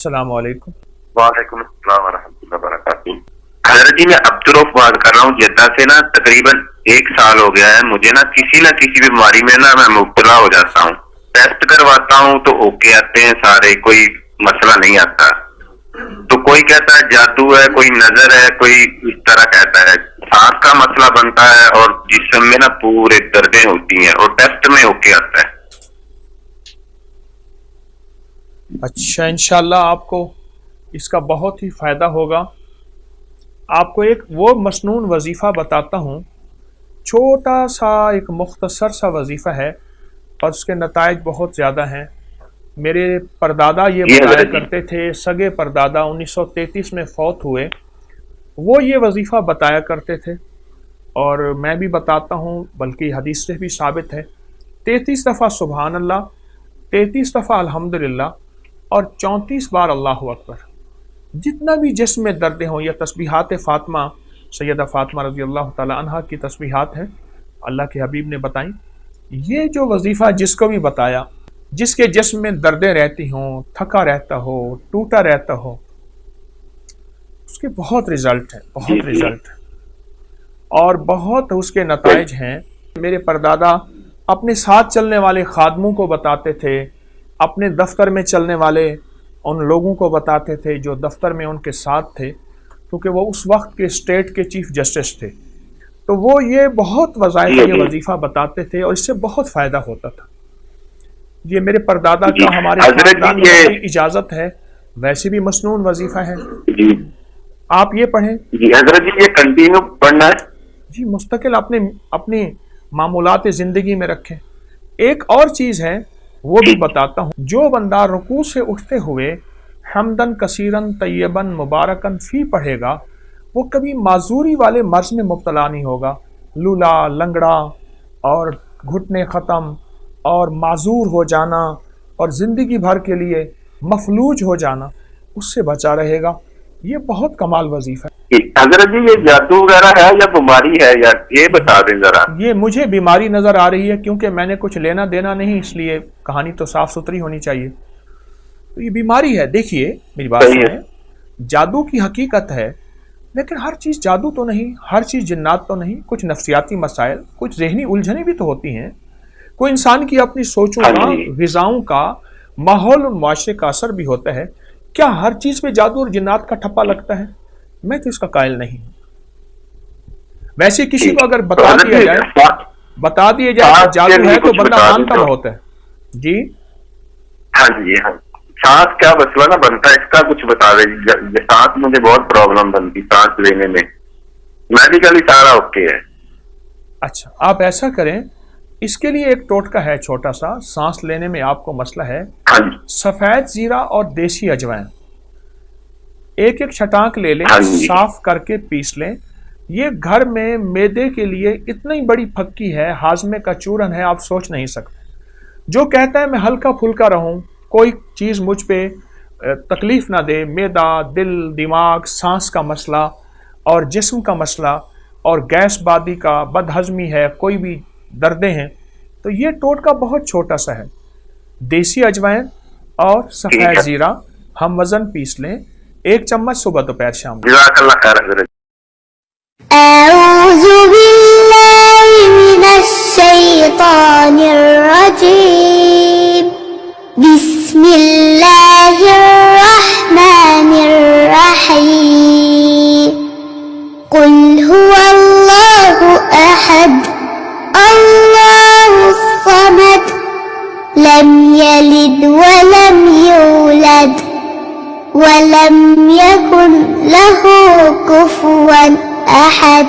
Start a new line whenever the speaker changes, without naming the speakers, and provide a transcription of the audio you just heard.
السلام علیکم۔
وعلیکم السلام ورحمۃ اللہ وبرکاتہ۔ حضرت جی، میں عبدالرؤف بات کر رہا ہوں جدہ سے نا، تقریباً 1 سال ہو گیا ہے مجھے نا کسی بیماری میں نا میں مبتلا ہو جاتا ہوں، ٹیسٹ کرواتا ہوں تو اوکے آتے ہیں سارے، کوئی مسئلہ نہیں آتا، تو کوئی کہتا ہے جادو ہے، کوئی نظر ہے، کوئی اس طرح کہتا ہے، سانس کا مسئلہ بنتا ہے اور جسم میں نا پورے دردیں ہوتی ہیں اور ٹیسٹ میں اوکے آتا ہے۔
اچھا، انشاءاللہ آپ کو اس کا بہت ہی فائدہ ہوگا۔ آپ کو ایک وہ مسنون وظیفہ بتاتا ہوں، چھوٹا سا ایک مختصر سا وظیفہ ہے اور اس کے نتائج بہت زیادہ ہیں۔ میرے پردادا یہ بتایا کرتے تھے، سگے پردادا 1933 میں فوت ہوئے، وہ یہ وظیفہ بتایا کرتے تھے اور میں بھی بتاتا ہوں، بلکہ حدیث سے بھی ثابت ہے۔ 33 دفعہ سبحان اللہ، 33 دفعہ الحمدللہ اور 34 بار اللہ اکبر۔ جتنا بھی جسم میں دردیں ہوں، یہ تسبیحات فاطمہ، سیدہ فاطمہ رضی اللہ تعالی عنہا کی تسبیحات ہیں، اللہ کے حبیب نے بتائیں۔ یہ جو وظیفہ جس کو بھی بتایا، جس کے جسم میں دردیں رہتی ہوں، تھکا رہتا ہو، ٹوٹا رہتا ہو، اس کے بہت رزلٹ ہیں، بہت رزلٹ ہیں اور بہت اس کے نتائج ہیں۔ میرے پردادا اپنے ساتھ چلنے والے خادموں کو بتاتے تھے، اپنے دفتر میں چلنے والے ان لوگوں کو بتاتے تھے جو دفتر میں ان کے ساتھ تھے، کیونکہ وہ اس وقت کے اسٹیٹ کے چیف جسٹس تھے، تو وہ یہ بہت وظائف یہ وظیفہ بتاتے تھے اور اس سے بہت فائدہ ہوتا تھا۔ یہ میرے پردادا کا ہمارے خاندان میں اجازت ہے، ویسے بھی مسنون وظیفہ ہے، آپ یہ پڑھیں۔
جی حضرت جی، یہ کنٹینیو پڑھنا ہے؟
جی، مستقل اپنی معمولات زندگی میں رکھیں۔ ایک اور چیز ہے وہ بھی بتاتا ہوں، جو بندہ رکوع سے اٹھتے ہوئے حمدن کثیرن طیبن مبارکن فی پڑھے گا، وہ کبھی معذوری والے مرض میں مبتلا نہیں ہوگا۔ لولا، لنگڑا اور گھٹنے ختم اور معذور ہو جانا اور زندگی بھر کے لیے مفلوج ہو جانا، اس سے بچا رہے گا۔ یہ بہت کمال وظیفہ ہے۔
حضرت جی، یہ جادو وغیرہ ہے یا بیماری ہے، یا یہ بتا دیں ذرا۔
یہ مجھے بیماری نظر آ رہی ہے، کیونکہ میں نے کچھ لینا دینا نہیں، اس لیے کہانی تو صاف ستھری ہونی چاہیے۔ تو یہ بیماری ہے۔ دیکھیے میری بات سنیں، جادو کی حقیقت ہے، لیکن ہر چیز جادو تو نہیں، ہر چیز جنات تو نہیں، کچھ نفسیاتی مسائل، کچھ ذہنی الجھنیں بھی تو ہوتی ہیں، کوئی انسان کی اپنی سوچوں کا، غذاؤں کا، ماحول اور معاشرے کا اثر بھی ہوتا ہے۔ کیا ہر چیز پہ جادو اور جنات کا ٹھپا لگتا ہے؟ میں تو اس کا قائل نہیں ہوں۔ ویسے کسی کو اگر بتا دیا جائے کہ جادو ہے تو بندہ مانتا بہت ہے۔ جی
ہاں جی، ہاں، سانس کیا مسئلہ نا بنتا ہے، اس کا کچھ بتا دیں۔ سانس مجھے بہت پرابلم بنتی سانس لینے میں، میڈیکلی سارا اوکے ہے۔
اچھا، آپ ایسا کریں، اس کے لیے ایک ٹوٹکا ہے چھوٹا سا، سانس لینے میں آپ کو مسئلہ ہے، سفید زیرہ اور دیسی اجوائن ایک چھٹانک لے لیں، صاف کر کے پیس لیں۔ یہ گھر میں معدے کے لیے اتنی بڑی پھکی ہے، ہاضمے کا چورن ہے، آپ سوچ نہیں سکتے۔ جو کہتا ہے میں ہلکا پھلکا رہوں، کوئی چیز مجھ پہ تکلیف نہ دے، معدہ، دل، دماغ، سانس کا مسئلہ اور جسم کا مسئلہ اور گیس بادی کا، بد ہضمی ہے، کوئی بھی دردیں ہیں، تو یہ ٹوٹکا بہت چھوٹا سا ہے۔ دیسی اجوائن اور سفید زیرہ ہم وزن پیس لیں، 1 چمچ صبح دوپہر شام۔
جزاک اللہ خیر حضرت۔
اعوذ باللہ من الشیطان الرجیم، بسم اللہ الرحمن الرحیم، قل هو اللہ احد اللہ الصمد لم یلد ولم یولد ولم يكن له كفوا أحد۔